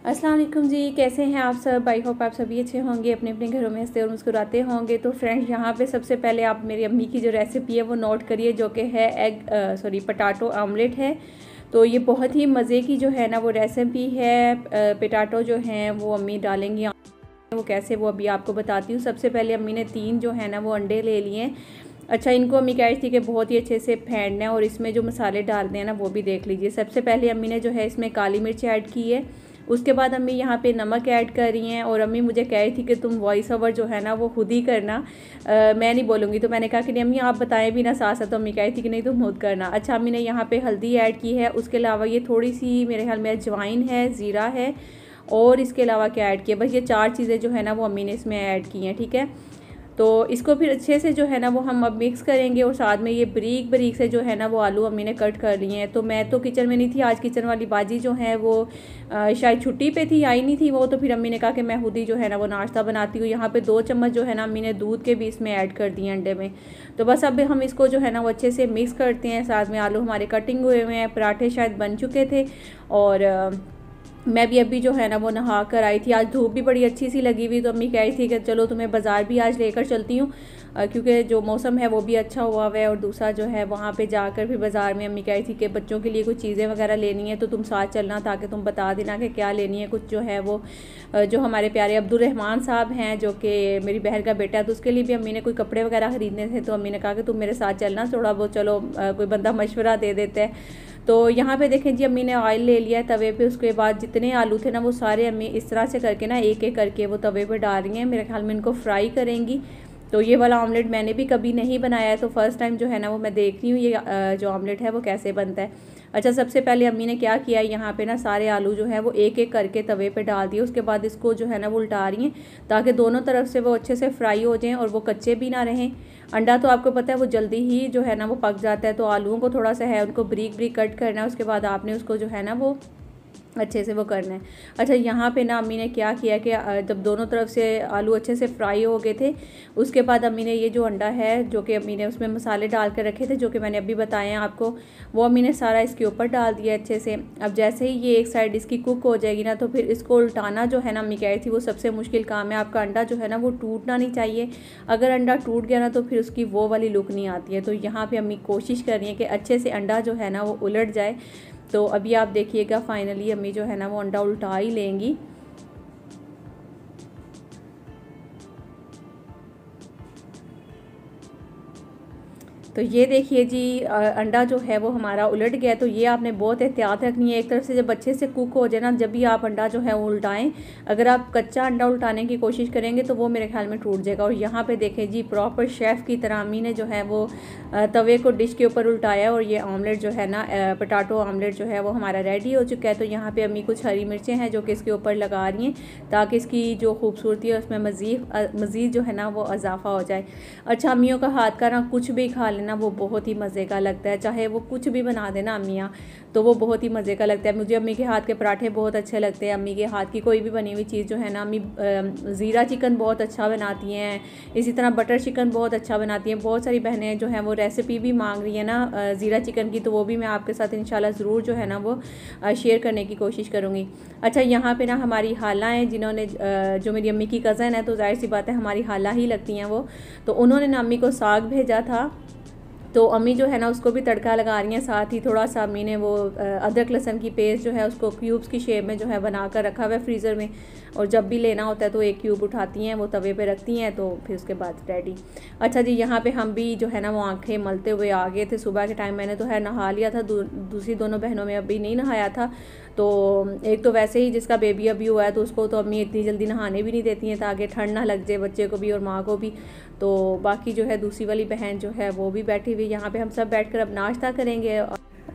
अस्सलाम वालेकुम जी, कैसे हैं आप सब। आई होप आप सभी अच्छे होंगे, अपने अपने घरों में हंसते और मुस्कुराते होंगे। तो फ्रेंड्स, यहाँ पे सबसे पहले आप मेरी अम्मी की जो रेसिपी है वो नोट करिए, जो कि है पोटैटो आमलेट है। तो ये बहुत ही मज़े की जो है ना वो रेसिपी है। पोटैटो जो हैं वो अम्मी डालेंगी, वो कैसे वो अभी आपको बताती हूँ। सबसे पहले अम्मी ने 3 जो है ना वो अंडे ले लिए। अच्छा, इनको अम्मी कह रही थी कि बहुत ही अच्छे से फेंटना है और इसमें जो मसाले डालते हैं ना वो भी देख लीजिए। सबसे पहले अम्मी ने जो है इसमें काली मिर्च ऐड की है। उसके बाद अम्मी यहाँ पे नमक ऐड कर रही हैं और अम्मी मुझे कह रही थी कि तुम वॉइस ओवर जो है ना वो खुद ही करना, मैं नहीं बोलूँगी। तो मैंने कहा कि नहीं अम्मी आप बताएं भी ना साथ साथ। तो अम्मी कह रही थी कि नहीं तुम खुद करना। अच्छा, अम्मी ने यहाँ पे हल्दी ऐड की है। उसके अलावा ये थोड़ी सी मेरे ख्याल में अजवाइन है, ज़ीरा है और इसके अलावा क्या ऐड किया, बस ये 4 चीज़ें जो है ना वो अम्मी ने इसमें ऐड की हैं। ठीक है, तो इसको फिर अच्छे से जो है ना वो हम अब मिक्स करेंगे। और साथ में ये बारीक बारीक से जो है ना वो आलू अम्मी ने कट कर लिए हैं। तो मैं तो किचन में नहीं थी आज, किचन वाली बाजी जो है वो शायद छुट्टी पे थी, आई नहीं थी वो। तो फिर अम्मी ने कहा कि मैं खुद ही जो है ना वो नाश्ता बनाती हूँ। यहाँ पे 2 चम्मच जो है ना अम्मी ने दूध के भी इसमें ऐड कर दिए अंडे में। तो बस अब हम इसको जो है ना वो अच्छे से मिक्स करते हैं। साथ में आलू हमारे कटिंग हुए हुए हैं, पराठे शायद बन चुके थे। और मैं भी अभी जो है ना वो नहा कर आई थी। आज धूप भी बड़ी अच्छी सी लगी हुई, तो अम्मी कह रही थी कि चलो तुम्हें बाज़ार भी आज लेकर चलती हूँ, क्योंकि जो मौसम है वो भी अच्छा हुआ है। और दूसरा जो है वहाँ पे जाकर फिर बाज़ार में अम्मी कह रही थी कि बच्चों के लिए कुछ चीज़ें वगैरह लेनी है तो तुम साथ चलना, ताकि तुम बता देना कि क्या लेनी है। कुछ जो है वो जो हमारे प्यारे अब्दुलरहमान साहब हैं, जो कि मेरी बहन का बेटा है, तो उसके लिए भी अम्मी ने कोई कपड़े वगैरह ख़रीदने थे। तो अम्मी ने कहा कि तुम मेरे साथ चलना, थोड़ा बहुत चलो कोई बंदा मशवरा दे देता है। तो यहाँ पे देखें जी, अम्मी ने ऑयल ले लिया है तवे पे। उसके बाद जितने आलू थे ना वो सारे अम्मी इस तरह से करके ना एक एक करके वो तवे पे डाल रही हैं। मेरे ख्याल में इनको फ्राई करेंगी। तो ये वाला ऑमलेट मैंने भी कभी नहीं बनाया है, तो फर्स्ट टाइम जो है ना वो मैं देख रही हूँ ये जो ऑमलेट है वो कैसे बनता है। अच्छा, सबसे पहले अम्मी ने क्या किया, यहाँ पे ना सारे आलू जो है वो एक एक करके तवे पे डाल दिए। उसके बाद इसको जो है ना वो उल्टा रही हैं, ताकि दोनों तरफ से वो अच्छे से फ्राई हो जाएं और वो कच्चे भी ना रहें। अंडा तो आपको पता है वो जल्दी ही जो है ना वो पक जाता है, तो आलूओं को थोड़ा सा है उनको ब्रीक ब्रीक कट करना है। उसके बाद आपने उसको जो है ना वो अच्छे से वो करना है। अच्छा, यहाँ पे ना अम्मी ने क्या किया कि जब दोनों तरफ से आलू अच्छे से फ्राई हो गए थे, उसके बाद अम्मी ने ये जो अंडा है जो कि अम्मी ने उसमें मसाले डाल कर रखे थे, जो कि मैंने अभी बताए हैं आपको, वो अम्मी ने सारा इसके ऊपर डाल दिया अच्छे से। अब जैसे ही ये एक साइड इसकी कुक हो जाएगी ना, तो फिर इसको उल्टाना जो है ना अम्मी कह रही थी वो सबसे मुश्किल काम है। आपका अंडा जो है ना वो टूटना नहीं चाहिए। अगर अंडा टूट गया ना तो फिर उसकी वो वाली लुक नहीं आती है। तो यहाँ पर अम्मी कोशिश कर रही है कि अच्छे से अंडा जो है ना वो उलट जाए। तो अभी आप देखिएगा फाइनली अम्मी जो है ना वो अंडा उल्टा ही लेंगी। तो ये देखिए जी, अंडा जो है वो हमारा उलट गया। तो ये आपने बहुत एहतियात रखनी है। एक तरफ से जब अच्छे से कुक हो जाए ना, जब भी आप अंडा जो है वो उल्टाएं। अगर आप कच्चा अंडा उल्टाने की कोशिश करेंगे तो वो मेरे ख्याल में टूट जाएगा। और यहाँ पे देखें जी, प्रॉपर शेफ़ की तरह अम्मी ने जो है वो तवे को डिश के ऊपर उल्टाया और ये ऑमलेट जो है ना पोटैटो ऑमलेट जो है वो हमारा रेडी हो चुका है। तो यहाँ पर अम्मी कुछ हरी मिर्चें हैं जो कि इसके ऊपर लगा रही हैं, ताकि इसकी जो खूबसूरती है उसमें मज़ीद जो है ना वो इजाफा हो जाए। अच्छा, अम्मियों का हाथ का ना कुछ भी खा ना वो बहुत ही मज़े का लगता है, चाहे वो कुछ भी बना देना अम्मियाँ, तो वो बहुत ही मज़े का लगता है। मुझे अम्मी के हाथ के पराठे बहुत अच्छे लगते हैं। अम्मी के हाथ की कोई भी बनी हुई चीज़ जो है ना, अम्मी ज़ीरा चिकन बहुत अच्छा बनाती हैं, इसी तरह बटर चिकन बहुत अच्छा बनाती हैं। बहुत सारी बहनें जो हैं वो रेसिपी भी मांग रही है ना ज़ीरा चिकन की, तो वो भी मैं आपके साथ इंशाल्लाह ज़रूर जो है ना वो शेयर करने की कोशिश करूँगी। अच्छा, यहाँ पर ना हमारी खाला हैं, जिन्होंने जो मेरी अम्मी की कज़न है, तो जाहिर सी बात है हमारी खाला ही लगती हैं वो। तो उन्होंने ना अम्मी को साग भेजा था, तो अम्मी जो है ना उसको भी तड़का लगा रही हैं। साथ ही थोड़ा सा अम्मी ने वो अदरक लहसुन की पेस्ट जो है उसको क्यूब्स की शेप में जो है बना कर रखा हुआ है फ्रीज़र में। और जब भी लेना होता है तो एक क्यूब उठाती हैं, वो तवे पे रखती हैं, तो फिर उसके बाद रेडी। अच्छा जी, यहाँ पे हम भी जो है ना वो आंखें मलते हुए आ गए थे। सुबह के टाइम मैंने तो है नहा लिया था, दूसरी दोनों बहनों में अभी नहीं नहाया था। तो एक तो वैसे ही जिसका बेबी अभी हुआ है तो उसको तो अम्मी इतनी जल्दी नहाने भी नहीं देती हैं, ताकि ठंड ना लग जाए बच्चे को भी और माँ को भी। तो बाकी जो है दूसरी वाली बहन जो है वो भी बैठी हुई। यहाँ पे हम सब बैठकर अब नाश्ता करेंगे।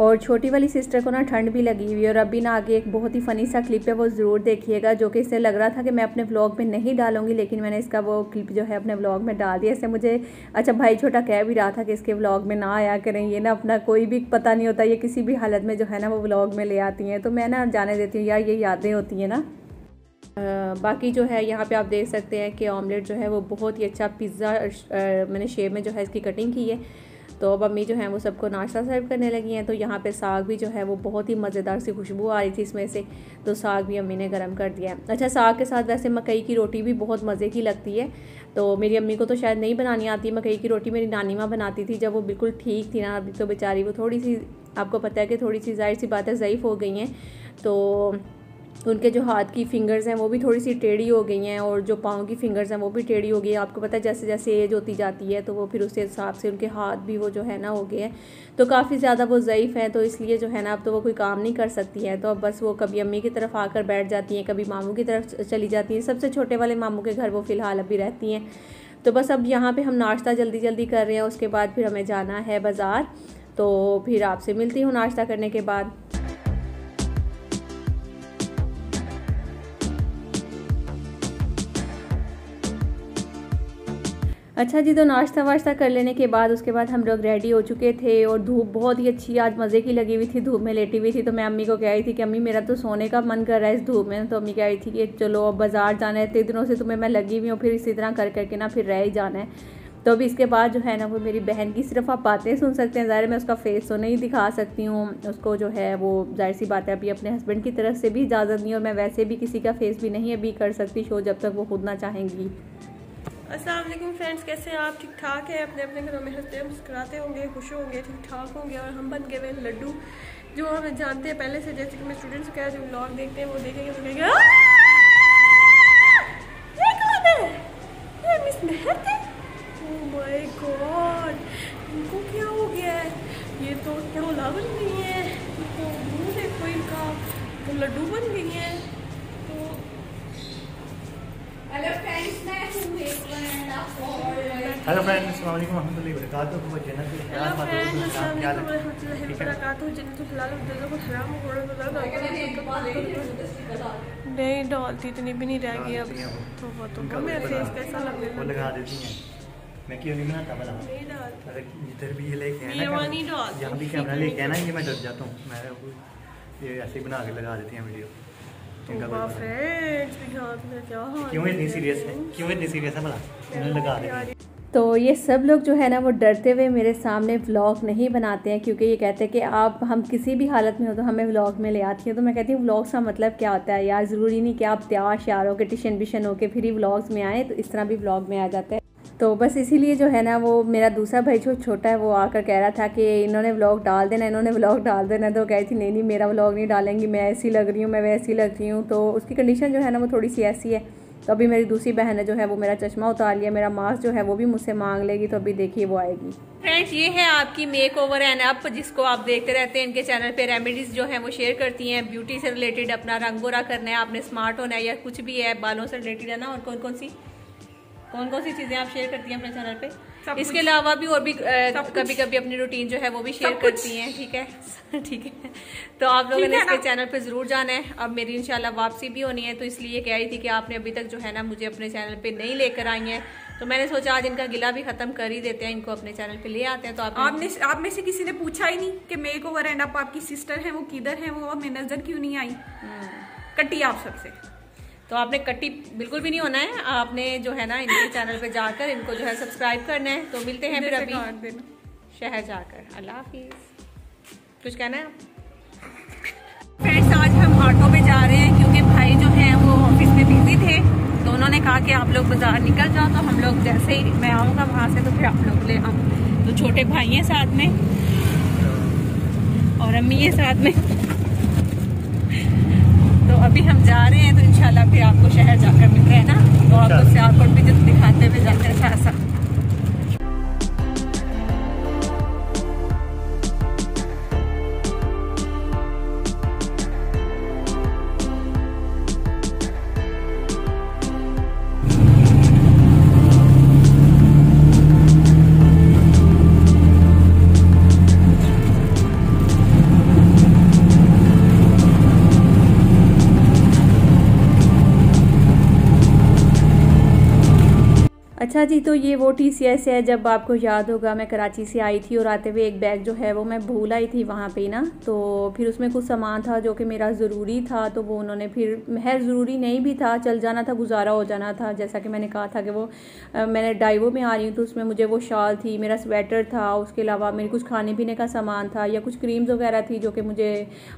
और छोटी वाली सिस्टर को ना ठंड भी लगी हुई है। और अभी ना आगे एक बहुत ही फ़नी सा क्लिप है, वो ज़रूर देखिएगा, जो कि इससे लग रहा था कि मैं अपने व्लॉग में नहीं डालूंगी, लेकिन मैंने इसका वो क्लिप जो है अपने व्लॉग में डाल दिया। इससे मुझे अच्छा भाई छोटा कह भी रहा था कि इसके व्लॉग में ना आया करें, ये ना अपना कोई भी पता नहीं होता, ये किसी भी हालत में जो है ना वो व्लॉग में ले आती हैं। तो मैं ना जाने देती हूँ यार, ये यादें होती हैं ना। बाकी जो है यहाँ पे आप देख सकते हैं कि ऑमलेट जो है वो बहुत ही अच्छा पिज़्ज़ा मैंने शेप में जो है इसकी कटिंग की है। तो अब अम्मी जो है वो सबको नाश्ता सर्व करने लगी हैं। तो यहाँ पे साग भी जो है वो बहुत ही मज़ेदार सी खुशबू आ रही थी इसमें से, तो साग भी अम्मी ने गर्म कर दिया है। अच्छा, साग के साथ वैसे मकई की रोटी भी बहुत मज़े की लगती है। तो मेरी अम्मी को तो शायद नहीं बनानी आती मकई की रोटी, मेरी नानी माँ बनाती थी जब वो बिल्कुल ठीक थी ना। अभी तो बेचारी वो थोड़ी सी, आपको पता है कि थोड़ी सी जाहिर सी बात है ज़ईफ़ हो गई हैं, तो उनके जो हाथ की फिंगर्स हैं वो भी थोड़ी सी टेढ़ी हो गई हैं और जो पाँव की फिंगर्स हैं वो भी टेढ़ी हो गई हैं। आपको पता है जैसे जैसे एज होती जाती है तो वो फिर उस हिसाब से उनके हाथ भी वो जो है ना हो गए हैं, तो काफ़ी ज़्यादा वो ज़ईफ़ हैं। तो इसलिए जो है ना अब तो वो कोई काम नहीं कर सकती है, तो अब बस वो कभी अम्मी की तरफ आकर बैठ जाती हैं, कभी मामू की तरफ चली जाती हैं। सबसे छोटे वाले मामू के घर वो फ़िलहाल अभी रहती हैं। तो बस अब यहाँ पर हम नाश्ता जल्दी जल्दी कर रहे हैं, उसके बाद फिर हमें जाना है बाज़ार। तो फिर आपसे मिलती हूँ नाश्ता करने के बाद। अच्छा जी, तो नाश्ता वाश्ता कर लेने के बाद उसके बाद हम लोग रेडी हो चुके थे और धूप बहुत ही अच्छी आज मज़े की लगी हुई थी, धूप में लेटी हुई थी। तो मैं अम्मी को कह रही थी कि अम्मी मेरा तो सोने का मन कर रहा है इस धूप में। तो अम्मी कह रही थी कि चलो अब बाज़ार जाना है, इतने दिनों से तुम्हें मैं लगी हुई हूँ, फिर इसी तरह कर करके ना फिर रह ही जाना है। तो अभी इसके बाद जो है ना वो मेरी बहन की सिर्फ आप बातें सुन सकते हैं, ज़ाहिर मैं उसका फेस तो नहीं दिखा सकती हूँ उसको, जो है वो जाहिर सी बात है अभी अपने हस्बैंड की तरफ से भी इजाज़त नहीं, और मैं वैसे भी किसी का फेस भी नहीं अभी कर सकती शो जब तक वो खुद ना चाहेंगी। अस्सलाम वालेकुम फ्रेंड्स, कैसे हैं आप? ठीक ठाक है, अपने अपने घरों में हंसते मुस्कुराते होंगे, खुश होंगे, ठीक ठाक होंगे। और हम बन गए हुए लड्डू, जो हमें जानते हैं पहले से। जैसे कि मैं स्टूडेंट्स का जो व्लॉग देखते हैं वो देखेंगे तो कहेंगे ये कौन है? ये मिस मेहर है? ओह माय गॉड, इनको क्या हो गया है? ये तो पड़ोला बन गई है, इनको मुँह देखो इनका, तो लड्डू बन गई है। हेलो फ्रेंड्स, अस्सलाम वालेकुम रहमतुल्लाहि व बरकातहू। नहीं डालती, इतनी भी नहीं रह गई अब तो मेरा फेस कैसा लग रहा है? लगा देती हैं, मैं क्यों नहीं बनाता भला? नहीं डालता, इधर भी ये लेके आना, यहाँ भी कैमरा लेके आना, ये मैं डर जाता हूँ। मैं ये ऐसे ही बना के लगा देती हैं वीडियो। क्यों इतनी सीरियस है? क्यों इतनी सीरियस है भला? उन्होंने लगा दी। तो ये सब लोग जो है ना वो डरते हुए मेरे सामने व्लॉग नहीं बनाते हैं, क्योंकि ये कहते हैं कि आप हम किसी भी हालत में हो तो हमें व्लॉग में ले आती है। तो मैं कहती हूँ व्लॉग्स का मतलब क्या होता है यार? ज़रूरी नहीं कि आप तैयार श्यार होकर टिशन बिशन होकर फिर ही व्लॉग्स में आए, तो इस तरह भी व्लॉग में आ जाता है। तो बस इसीलिए जो है ना वो मेरा दूसरा भाई जो छोटा है वो आकर कह रहा था कि इन्होंने व्लॉग डाल देना, इन्होंने व्लॉग डाल देना। तो कह रही थी नहीं नहीं मेरा व्लॉग नहीं डालेंगी, मैं ऐसी लग रही हूँ, मैं वैसी लग रही हूँ। तो उसकी कंडीशन जो है ना वो थोड़ी सी ऐसी है। तो अभी मेरी दूसरी बहन है जो है वो मेरा चश्मा उतार लिया, मेरा मास्क जो है वो भी मुझसे मांग लेगी, तो अभी देखिए वो आएगी। फ्रेंड्स, ये है आपकी मेक ओवर एंड अप, जिसको आप देखते रहते हैं। इनके चैनल पे रेमेडीज जो है वो शेयर करती हैं, ब्यूटी से रिलेटेड, अपना रंग गोरा करना है, आपने स्मार्ट होना है या कुछ भी है, बालों से रिलेटेड है ना, और कौन कौन सी चीजें आप शेयर करती हैं अपने चैनल पे। इसके अलावा भी और भी कभी कभी अपनी रूटीन जो है वो भी शेयर करती हैं, ठीक है ठीक है। तो आप लोगों ने इसके चैनल पे जरूर जाना है। अब मेरी इंशाल्लाह वापसी भी होनी है, तो इसलिए कह रही थी कि आपने अभी तक जो है ना मुझे अपने चैनल पे नहीं लेकर आई हैं, तो मैंने सोचा आज इनका गिला भी खत्म कर ही देते हैं, इनको अपने चैनल पे ले आते हैं। तो आप में से किसी ने पूछा ही नहीं कि मेक ओवर एंड अप आपकी सिस्टर है वो किधर है, वो हमें नजर क्यों नहीं आई? कट्टी आप सबसे। तो आपने कट्टी बिल्कुल भी नहीं होना है, आपने जो है ना इनके चैनल पे जाकर इनको जो है सब्सक्राइब करना है। तो मिलते हैं फिर अभी शहर जाकर। अल्लाह हाफिज। कुछ कहना है आप? फ्रेंड्स, आज हम ऑटो पे जा रहे हैं क्योंकि भाई जो है वो ऑफिस में बिजी थे, तो उन्होंने कहा कि आप लोग बाजार निकल जाओ। तो हम लोग जैसे ही मैं आऊँगा वहाँ से तो फिर आप लोग ले आऊँ। तो छोटे भाई हैं साथ में और अम्मी है साथ में, तो अभी हम जा रहे हैं। तो इंशाल्लाह फिर आपको शहर जाकर मिलते हैं ना, तो आपको सियालकोट भी जब दिखाते हुए जाते हैं साथ साथ। अच्छा जी, तो ये वो TCS है। जब आपको याद होगा मैं कराची से आई थी और आते हुए एक बैग जो है वो मैं भूल आई थी वहाँ पे ना, तो फिर उसमें कुछ सामान था जो कि मेरा ज़रूरी था, तो वो उन्होंने फिर है ज़रूरी नहीं भी था, चल जाना था, गुजारा हो जाना था। जैसा कि मैंने कहा था कि वो मैंने डाइवो में आ रही हूँ तो उसमें मुझे वो शॉल थी, मेरा स्वेटर था, उसके अलावा मेरे कुछ खाने पीने का सामान था या कुछ क्रीम्स वगैरह थी जो कि मुझे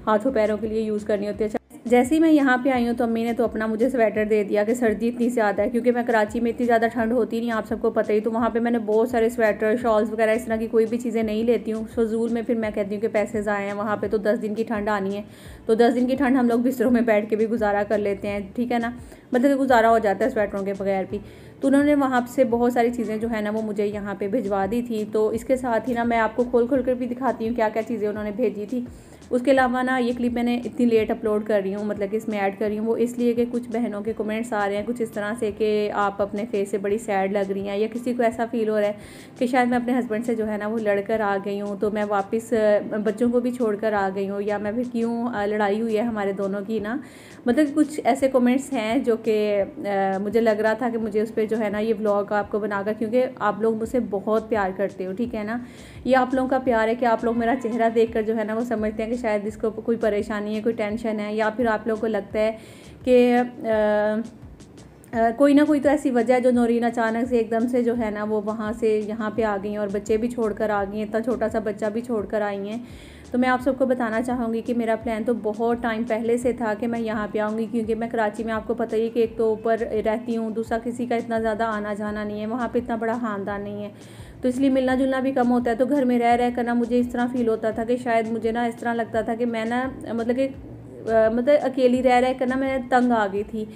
हाथों पैरों के लिए यूज़ करनी होती है। जैसे ही मैं यहाँ पे आई हूँ तो अम्मी ने तो अपना मुझे स्वेटर दे दिया कि सर्दी इतनी ज़्यादा है, क्योंकि मैं कराची में इतनी ज़्यादा ठंड होती नहीं, आप सबको पता ही। तो वहाँ पे मैंने बहुत सारे स्वेटर, शॉल्स वगैरह इस तरह की कोई भी चीज़ें नहीं लेती हूँ फजूल में। फिर मैं कहती हूँ कि पैसे ज़ाए हैं, वहाँ पे तो 10 दिन की ठंड आनी है, तो 10 दिन की ठंड हम लोग बिस्तरों में बैठ के भी गुजारा कर लेते हैं, ठीक है ना, मतलब गुजारा हो जाता है स्वेटरों के बगैर भी। तो उन्होंने वहाँ से बहुत सारी चीज़ें जो है ना वो मुझे यहाँ पे भिजवा दी थी। तो इसके साथ ही ना मैं आपको खोल कर भी दिखाती हूँ क्या क्या चीज़ें उन्होंने भेजी थी। उसके अलावा ना ये क्लिप मैंने इतनी लेट अपलोड कर रही हूँ, मतलब कि इसमें ऐड कर रही हूँ, वो इसलिए कि कुछ बहनों के कमेंट्स आ रहे हैं कुछ इस तरह से कि आप अपने फेस से बड़ी सैड लग रही हैं, या किसी को ऐसा फील हो रहा है कि शायद मैं अपने हस्बैंड से जो है ना वो लड़कर आ गई हूँ, तो मैं वापस बच्चों को भी छोड़कर आ गई हूँ, या मैं फिर क्यों लड़ाई हुई है हमारे दोनों की ना, मतलब कुछ ऐसे कमेंट्स हैं जो कि मुझे लग रहा था कि मुझे उस पर जो है ना ये व्लॉग आपको बनाकर, क्योंकि आप लोग मुझसे बहुत प्यार करते हो, ठीक है ना, ये आप लोगों का प्यार है कि आप लोग मेरा चेहरा देखकर जो है ना वो समझते हैं कि शायद इसको कोई परेशानी है, कोई टेंशन है, या फिर आप लोगों को लगता है कि कोई ना कोई तो ऐसी वजह है जो नौरीन अचानक से एकदम से जो है ना वो वहाँ से यहाँ पे आ गई हैं और बच्चे भी छोड़कर आ गई हैं, इतना छोटा सा बच्चा भी छोड़कर आई हैं। तो मैं आप सबको बताना चाहूँगी कि मेरा प्लान तो बहुत टाइम पहले से था कि मैं यहाँ पे आऊँगी, क्योंकि मैं कराची में आपको पता ही है कि एक तो ऊपर रहती हूँ, दूसरा किसी का इतना ज़्यादा आना जाना नहीं है, वहाँ पे इतना बड़ा ख़ानदान नहीं है, तो इसलिए मिलना जुलना भी कम होता है। तो घर में रह कर ना मुझे इस तरह फ़ील होता था कि शायद मुझे ना इस तरह लगता था कि मैं ना मतलब अकेली रह कर ना मैं तंग आ गई थी।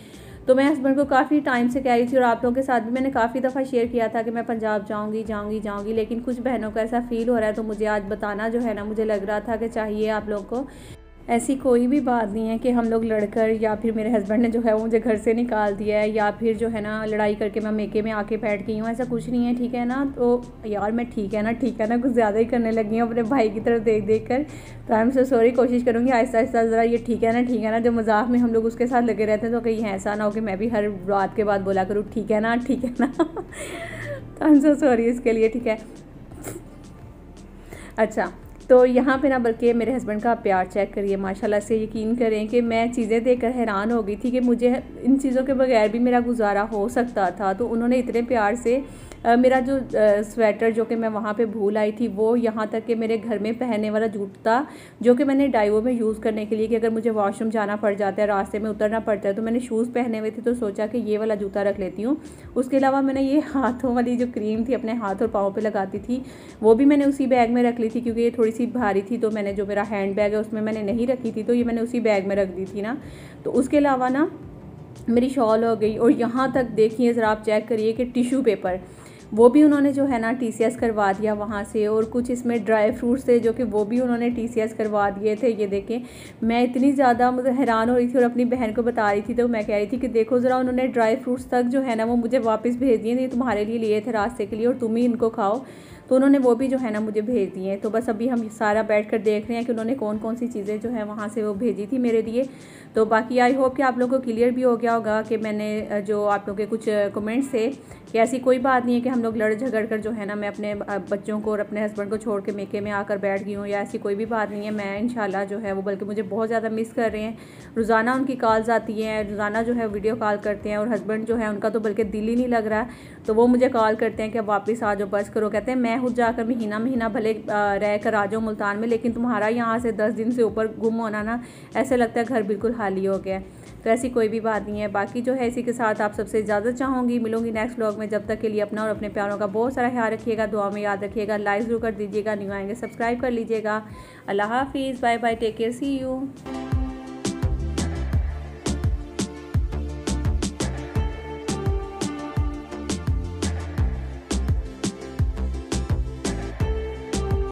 तो मैं हस्बैंड को काफ़ी टाइम से कह रही थी, और आप लोगों के साथ भी मैंने काफ़ी दफ़ा शेयर किया था कि मैं पंजाब जाऊंगी, लेकिन कुछ बहनों को ऐसा फ़ील हो रहा है, तो मुझे आज बताना जो है ना मुझे लग रहा था कि चाहिए आप लोग को। ऐसी कोई भी बात नहीं है कि हम लोग लड़कर या फिर मेरे हस्बैंड ने जो है वो मुझे घर से निकाल दिया है, या फिर जो है ना लड़ाई करके मैं मेके में आके बैठ गई हूँ, ऐसा कुछ नहीं है, ठीक है ना। तो यार मैं ठीक है ना कुछ ज़्यादा ही करने लगी हूँ अपने भाई की तरफ देख कर, तो आई एम सो सॉरी। कोशिश करूँगी आहिस्ता आहिस्ता ज़रा ये ठीक है ना जो मजाक में हम लोग उसके साथ लगे रहते हैं, तो कहीं ऐसा ना हो कि मैं भी हर बात के बाद बोला करूँ ठीक है ना तो आई एम सो सॉरी इसके लिए, ठीक है। अच्छा, तो यहाँ पे ना बल्कि मेरे हस्बैंड का प्यार चेक करिए, माशाल्लाह से यकीन करें कि मैं चीज़ें देखकर हैरान हो गई थी कि मुझे इन चीज़ों के बगैर भी मेरा गुजारा हो सकता था। तो उन्होंने इतने प्यार से मेरा जो स्वेटर जो कि मैं वहाँ पे भूल आई थी, वो यहाँ तक कि मेरे घर में पहनने वाला जूता जो कि मैंने डाइवो में यूज़ करने के लिए कि अगर मुझे वॉशरूम जाना पड़ जाता है, रास्ते में उतरना पड़ता है, तो मैंने शूज़ पहने हुए थे, तो सोचा कि ये वाला जूता रख लेती हूँ। उसके अलावा मैंने ये हाथों वाली जो क्रीम थी अपने हाथ और पाँव पर लगाती थी, वो भी मैंने उसी बैग में रख ली थी, क्योंकि ये थोड़ी सी भारी थी, तो मैंने जो मेरा हैंड बैग है उसमें मैंने नहीं रखी थी, तो ये मैंने उसी बैग में रख दी थी ना। तो उसके अलावा ना मेरी शॉल हो गई, और यहाँ तक देखिए ज़रा आप चेक करिए कि टिश्यू पेपर वो भी उन्होंने जो है ना TCS करवा दिया वहाँ से, और कुछ इसमें ड्राई फ्रूट्स थे जो कि वो भी उन्होंने TCS करवा दिए थे। ये देखें, मैं इतनी ज़्यादा मतलब हैरान हो रही थी और अपनी बहन को बता रही थी, तो मैं कह रही थी कि देखो ज़रा उन्होंने ड्राई फ्रूट्स तक जो है ना वो मुझे वापस भेज दिए, ये तुम्हारे लिए थे रास्ते के लिए और तुम ही इनको खाओ, तो उन्होंने वो भी जो है ना मुझे भेज दिए। तो बस अभी हम सारा बैठकर देख रहे हैं कि उन्होंने कौन कौन सी चीज़ें जो है वहाँ से वो भेजी थी मेरे लिए। तो बाकी आई होप कि आप लोगों को क्लियर भी हो गया होगा कि मैंने जो आप लोगों के कुछ कमेंट्स थे कि ऐसी कोई बात नहीं है कि हम लोग लड़ झगड़ कर जो है ना मैं अपने बच्चों को और अपने हस्बैंड को छोड़ के मेके में आकर बैठ गई हूँ, या ऐसी कोई भी बात नहीं है। मैं इंशाल्लाह जो है वो बल्कि मुझे बहुत ज़्यादा मिस कर रहे हैं, रोज़ाना उनकी कॉल्स आती हैं, रोज़ाना जो है वीडियो कॉल करते हैं, और हस्बैंड जो है उनका तो बल्कि दिल ही नहीं लग रहा, तो वो मुझे कॉल करते हैं कि वापस आ जाओ, बस करो। कहते हैं मैं खुद जाकर महीना भले रह कर आ जाओ मुल्तान में, लेकिन तुम्हारा यहाँ से 10 दिन से ऊपर गुम होना ना, ऐसे लगता है घर बिल्कुल खाली हो गया। तो ऐसी कोई भी बात नहीं है। बाकी जो है इसी के साथ आप सबसे इजाज़त चाहूँगी, मिलूंगी नेक्स्ट व्लॉग में। जब तक के लिए अपना और अपने प्यारों का बहुत सारा ख्याल रखिएगा, दुआ में याद रखिएगा, लाइक ज़रूर कर दीजिएगा, न्यू आएंगे सब्सक्राइब कर लीजिएगा। अल्लाह हाफिज़, bye bye, take care, see you.